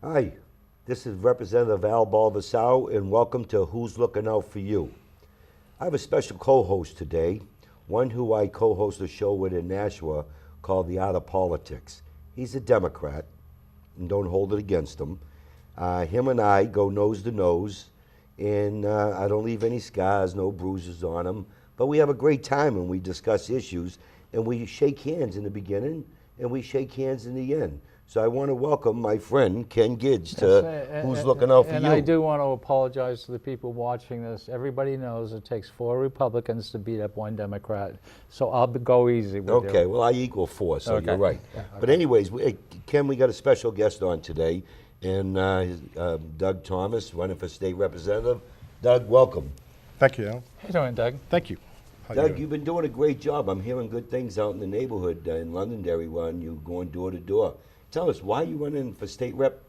Hi, this is Representative Al Baldassau, and welcome to Who's Looking Out for You. I have a special co-host today, one who I co-host a show with in Nashua called The Art of Politics. He's a Democrat, and don't hold it against him. Him and I go nose to nose, and I don't leave any scars, no bruises on him. But we have a great time and we discuss issues, and we shake hands in the beginning, and we shake hands in the end. So I want to welcome my friend Ken Gids to Who's Looking Out for You. And I do want to apologize to the people watching this. Everybody knows it takes 4 Republicans to beat up 1 Democrat. So I'll go easy with you. Okay, well, I equal 4, so Okay. you're right. Yeah, But anyways, Ken, we got a special guest on today, and Doug Thomas, running for state representative. Doug, welcome. Thank you, Al. How you doing, Doug? Thank you. How you Doug, doing? you've been doing a great job. I'm hearing good things out in the neighborhood in Londonderry when you going door to door. Tell us, why are you running for state rep?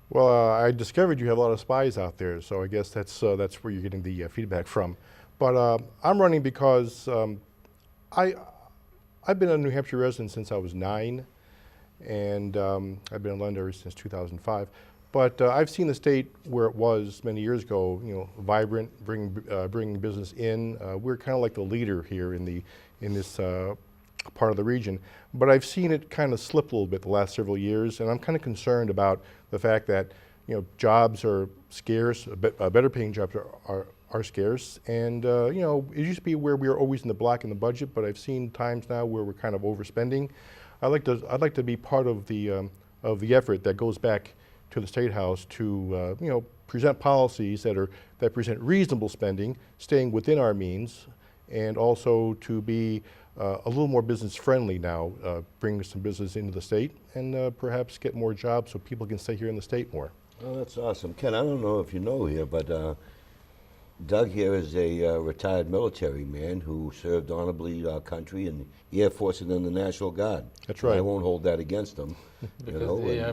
Well, I discovered you have a lot of spies out there, so I guess that's where you're getting the feedback from. But I'm running because I've been a New Hampshire resident since I was 9, and I've been in Londonderry since 2005. But I've seen the state where it was many years ago, vibrant, bringing business in. We're kind of like the leader here in this part of the region. But I've seen it kind of slip a little bit the last several years, and I'm kind of concerned about the fact that jobs are scarce, better paying jobs are scarce, and it used to be where we were always in the black in the budget, but I've seen times now where we're kind of overspending. I'd like to be part of the effort that goes back to the State House to present policies that present reasonable spending, staying within our means, and also to be a little more business friendly now, bring some business into the state, and perhaps get more jobs so people can stay here in the state more. Oh, that's awesome. Ken, I don't know if you know here, but Doug here is a retired military man who served honorably our country in the Air Force and in the National Guard. That's right. I won't hold that against him. The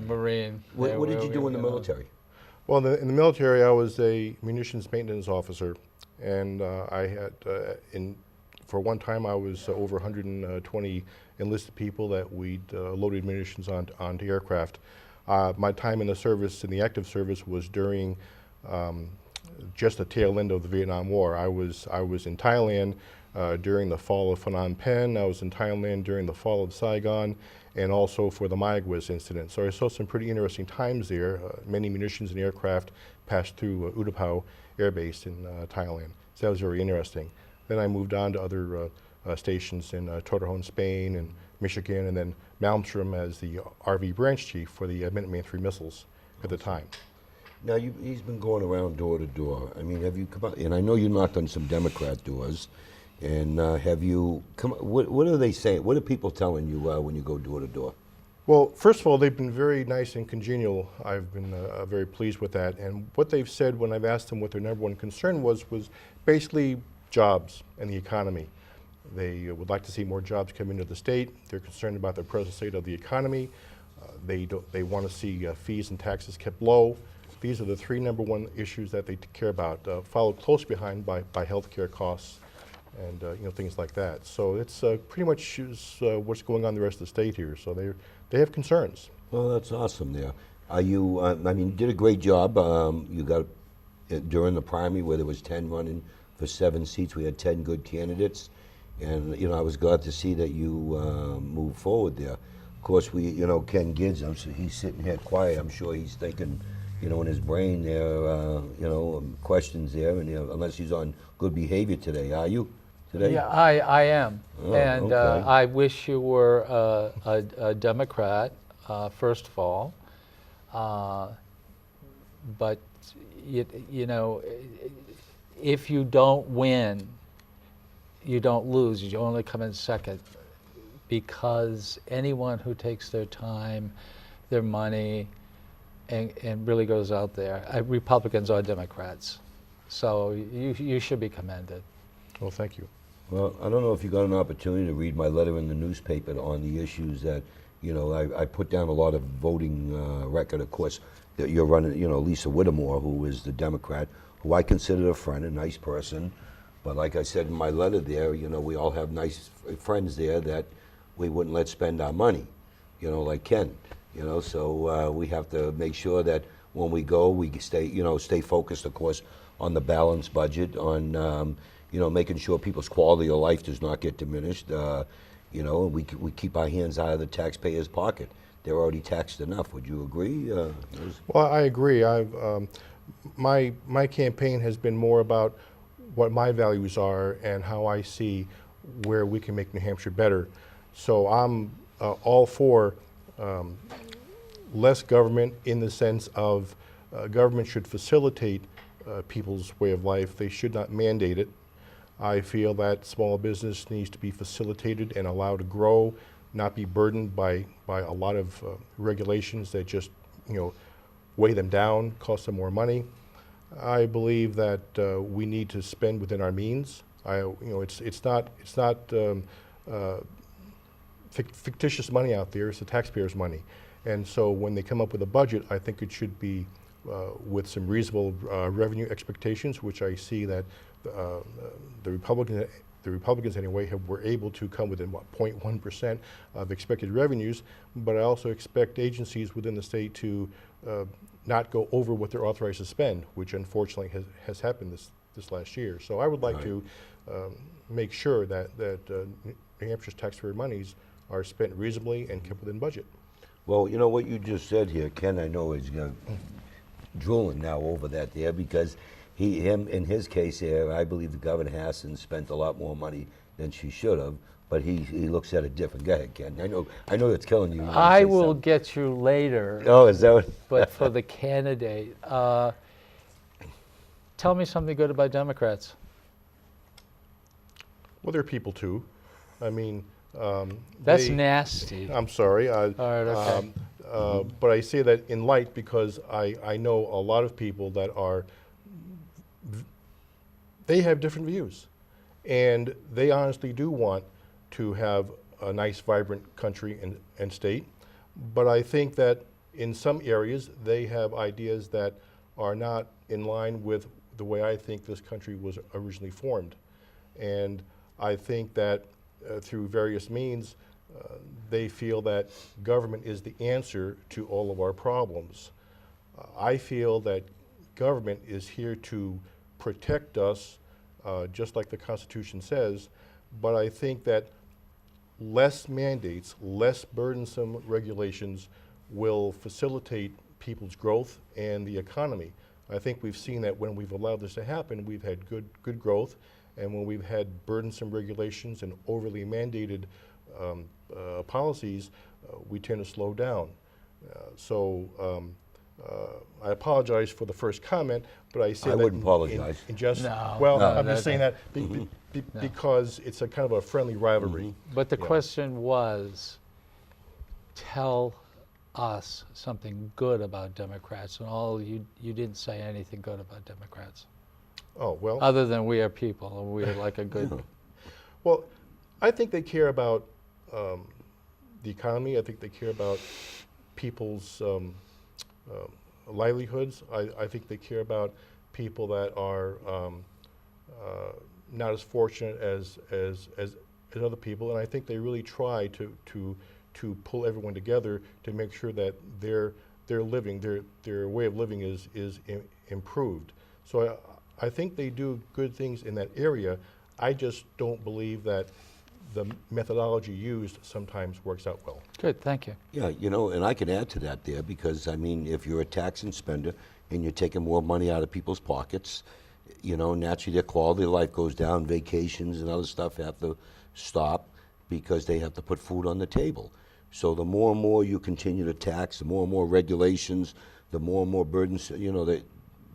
Marine. What did you do in the military? Well, in the military, I was a munitions maintenance officer, and I had, for one time, I was over 120 enlisted people that we'd loaded munitions onto aircraft. My time in the service, in the active service, was during just the tail end of the Vietnam War. I was in Thailand during the fall of Phnom Penh. I was in Thailand during the fall of Saigon, and also for the Mayaguez incident. So I saw some pretty interesting times there. Many munitions and aircraft passed through Utapao Air Base in Thailand. So that was very interesting. Then I moved on to other stations in Torrejon, Spain, and Michigan, and then Malmstrom as the RV branch chief for the Minuteman III missiles at the time. Now, he's been going around door to door. I mean, have you come out, and I know you knocked on some Democrat doors, and have you come, what are they saying? What are people telling you when you go door to door? Well, first of all, they've been very nice and congenial. I've been very pleased with that. And what they've said when I've asked them what their number one concern was basically jobs and the economy. They would like to see more jobs come into the state. They're concerned about the present state of the economy. They want to see fees and taxes kept low. These are the 3 number one issues that they care about, followed close behind by healthcare costs and things like that. So it's pretty much what's going on in the rest of the state here. So they have concerns. Well, that's awesome there. Are you, I mean, you did a great job. You got, during the primary where there was 10 running for 7 seats, we had 10 good candidates. And, I was glad to see that you moved forward there. Of course, Ken Gids, he's sitting here quiet. I'm sure he's thinking, in his brain there, questions there. And unless he's on good behavior today, are you? Today? Yeah, I am. Oh, and okay. I wish you were a Democrat, first of all. But, if you don't win, you don't lose. You only come in second, because anyone who takes their time, their money, and really goes out there, Republicans are Democrats. So you should be commended. Well, thank you. Well, I don't know if you got an opportunity to read my letter in the newspaper on the issues that, I put down a lot of voting record, of course, that you're running, Lisa Whittemore, who is the Democrat, who I consider a friend, a nice person. But like I said in my letter there, we all have nice friends there that we wouldn't let spend our money, like Ken. You know, so we have to make sure that when we go, we stay focused, of course, on the balanced budget, on making sure people's quality of life does not get diminished. We keep our hands out of the taxpayers' pocket. They're already taxed enough. Would you agree? Well, I agree. My campaign has been more about what my values are and how I see where we can make New Hampshire better. So I'm all for less government in the sense of government should facilitate people's way of life. They should not mandate it. I feel that small business needs to be facilitated and allowed to grow, not be burdened by a lot of regulations that just weigh them down, cost them more money. I believe that we need to spend within our means. It's not fictitious money out there. It's the taxpayers' money, and so when they come up with a budget, I think it should be with some reasonable revenue expectations, which I see that the Republicans anyway were able to come within 0.1% of expected revenues. But I also expect agencies within the state to not go over what they're authorized to spend, which unfortunately has happened this last year. So I would like to make sure that New Hampshire's taxpayer monies are spent reasonably and kept within budget. Well, you know what you just said here, Ken, I know is drooling now over that there, because in his case here, I believe the Governor Hassan spent a lot more money than she should have, but he looks at it different. Go ahead, Ken. I know it's killing you. You wanna I say will something. get you later. Oh, is that what? But for the candidate, tell me something good about Democrats. Well, there are people too. I mean, That's nasty. I'm sorry. All right, okay. But I say that in light because I know a lot of people that they have different views. And they honestly do want to have a nice, vibrant country and state. But I think that in some areas, they have ideas that are not in line with the way I think this country was originally formed. And I think that through various means, they feel that government is the answer to all of our problems. I feel that government is here to protect us, just like the Constitution says, but I think that less mandates, less burdensome regulations will facilitate people's growth and the economy. I think we've seen that when we've allowed this to happen, we've had good growth, and when we've had burdensome regulations and overly mandated policies, we tend to slow down. I apologize for the first comment, but I say I that wouldn't apologize. in just, No. well, No, I'm just saying that No. because it's a kind of a friendly rivalry. But the Yeah. question was, tell us something good about Democrats, and you didn't say anything good about Democrats, Oh, well. other than we are people, and we're like a good. Well, I think they care about the economy. I think they care about people's livelihoods. I think they care about people that are not as fortunate as other people, and I think they really try to pull everyone together to make sure that their living, their way of living is improved. So I think they do good things in that area. I just don't believe that the methodology used sometimes works out well. Good, thank you. Yeah, and I can add to that there, because, I mean, if you're a tax and spender and you're taking more money out of people's pockets, naturally their quality of life goes down, vacations and other stuff have to stop because they have to put food on the table. So the more and more you continue to tax, the more and more regulations, the more and more burdens, the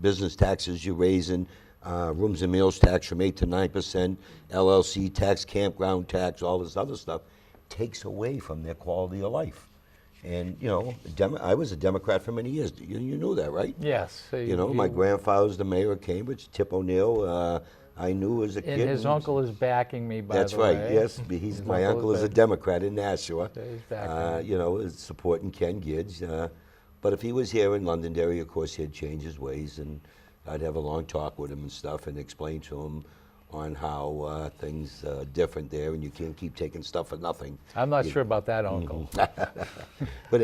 business taxes you're raising, rooms and meals tax from 8 to 9%, LLC tax, campground tax, all this other stuff, takes away from their quality of life. And, I was a Democrat for many years. You knew that, right? Yes. So My grandfather was the mayor of Cambridge, Tip O'Neill. I knew as a kid. And his uncle is backing me, by That's the right, way. yes. His My uncle is a back- Democrat in Nashua. He's backing me. Is supporting Ken Gidge. But if he was here in Londonderry, of course, he'd change his ways, and I'd have a long talk with him and stuff and explain to him on how things are different there, and you can't keep taking stuff for nothing. I'm not sure about that, Uncle. But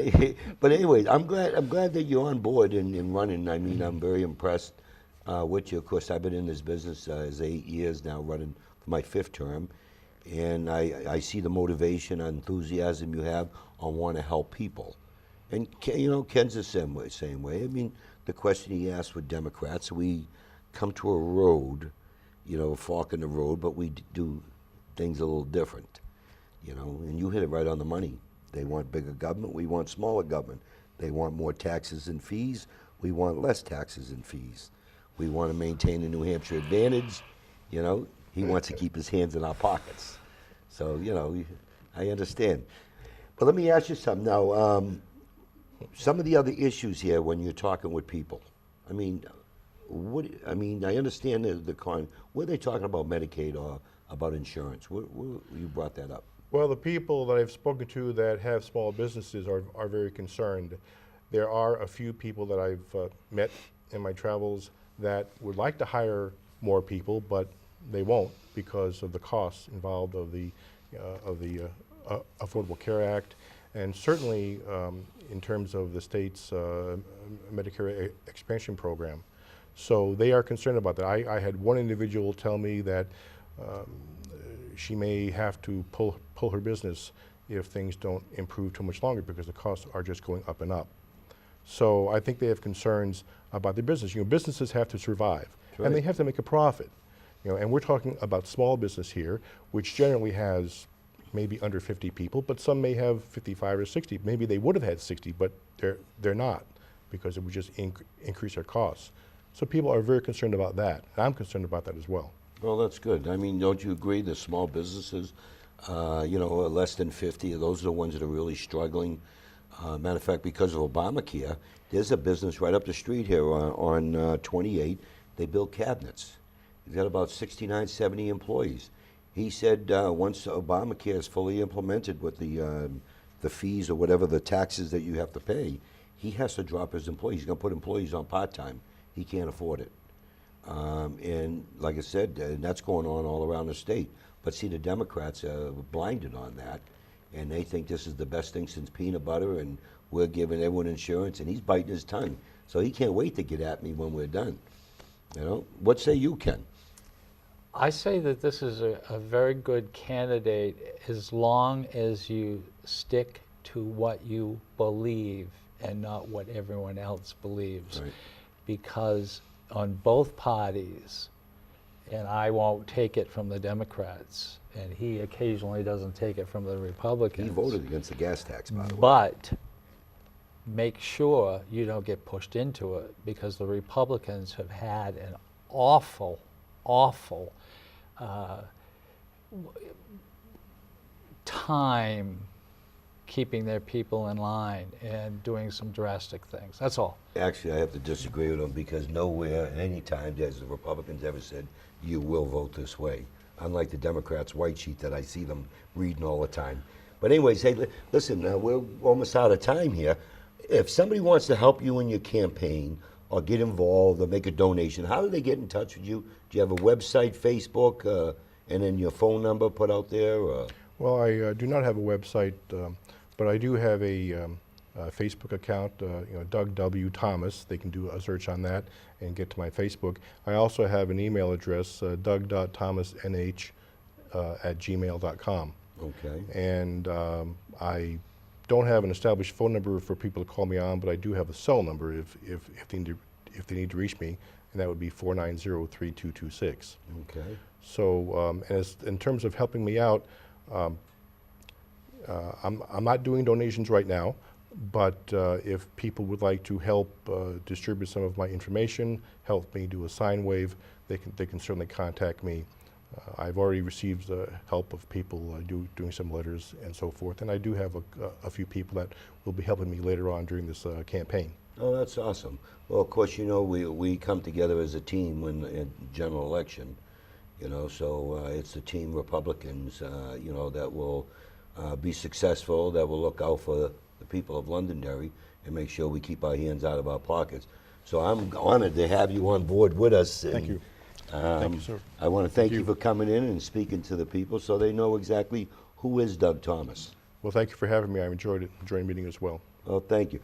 but anyways, I'm glad that you're on board and running. I mean, I'm very impressed with you. Of course, I've been in this business as 8 years now, running for my 5th term, and I see the motivation and enthusiasm you have on want to help people. And Ken's the same way. I mean, the question he asked with Democrats, we come to a road, a fork in the road, but we do things a little different, and you hit it right on the money. They want bigger government, we want smaller government. They want more taxes and fees, we want less taxes and fees. We want to maintain the New Hampshire advantage, he wants to keep his hands in our pockets. So, I understand. But let me ask you something now. Some of the other issues here when you're talking with people, I mean, I understand the con. What are they talking about Medicaid or about insurance? You brought that up. Well, the people that I've spoken to that have small businesses are very concerned. There are a few people that I've met in my travels that would like to hire more people, but they won't because of the costs involved of the Affordable Care Act, and certainly in terms of the state's Medicare expansion program. So they are concerned about that. I had one individual tell me that she may have to pull her business if things don't improve too much longer because the costs are just going up and up. So I think they have concerns about their business. Businesses have to survive, right. And they have to make a profit. And we're talking about small business here, which generally has maybe under 50 people, but some may have 55 or 60. Maybe they would have had 60, but they're not because it would just increase their costs. So people are very concerned about that. And I'm concerned about that as well. Well, that's good. I mean, don't you agree the small businesses, less than 50, those are the ones that are really struggling? Matter of fact, because of Obamacare, there's a business right up the street here on 28. They build cabinets. He's got about 69, 70 employees. He said once Obamacare is fully implemented with the fees or whatever the taxes that you have to pay, he has to drop his employees. He's going to put employees on part-time. He can't afford it. And like I said, that's going on all around the state. But see, the Democrats are blinded on that, and they think this is the best thing since peanut butter, and we're giving everyone insurance, and he's biting his tongue. So he can't wait to get at me when we're done. What say you, Ken? I say that this is a very good candidate as long as you stick to what you believe and not what everyone else believes. Right. Because on both parties, and I won't take it from the Democrats, and he occasionally doesn't take it from the Republicans. He voted against the gas tax, by the way. But make sure you don't get pushed into it, because the Republicans have had an awful time keeping their people in line and doing some drastic things. That's all. Actually, I have to disagree with him because nowhere at any time has the Republicans ever said, you will vote this way. Unlike the Democrats' white sheet that I see them reading all the time. But anyways, hey, listen, we're almost out of time here. If somebody wants to help you in your campaign or get involved or make a donation, how do they get in touch with you? Do you have a website, Facebook, and then your phone number put out there? Well, I do not have a website, but I do have a Facebook account, Doug W. Thomas. They can do a search on that and get to my Facebook. I also have an email address, doug.thomasnh@gmail.com. Okay. And I don't have an established phone number for people to call me on, but I do have a cell number if they need to reach me, and that would be 490-3226. Okay. So, in terms of helping me out, I'm not doing donations right now, but if people would like to help distribute some of my information, help me do a sine wave, they can certainly contact me. I've already received the help of people doing some letters and so forth, and I do have a few people that will be helping me later on during this campaign. Oh, that's awesome. Well, of course, we come together as a team when in general election, so it's the team Republicans, that will be successful, that will look out for the people of Londonderry and make sure we keep our hands out of our pockets. So I'm honored to have you on board with us. Thank you. Thank you, sir. I want to thank you you. for coming in and speaking to the people so they know exactly who is Doug Thomas. Well, thank you for having me. I enjoyed it. Enjoyed meeting as well. Well, thank you.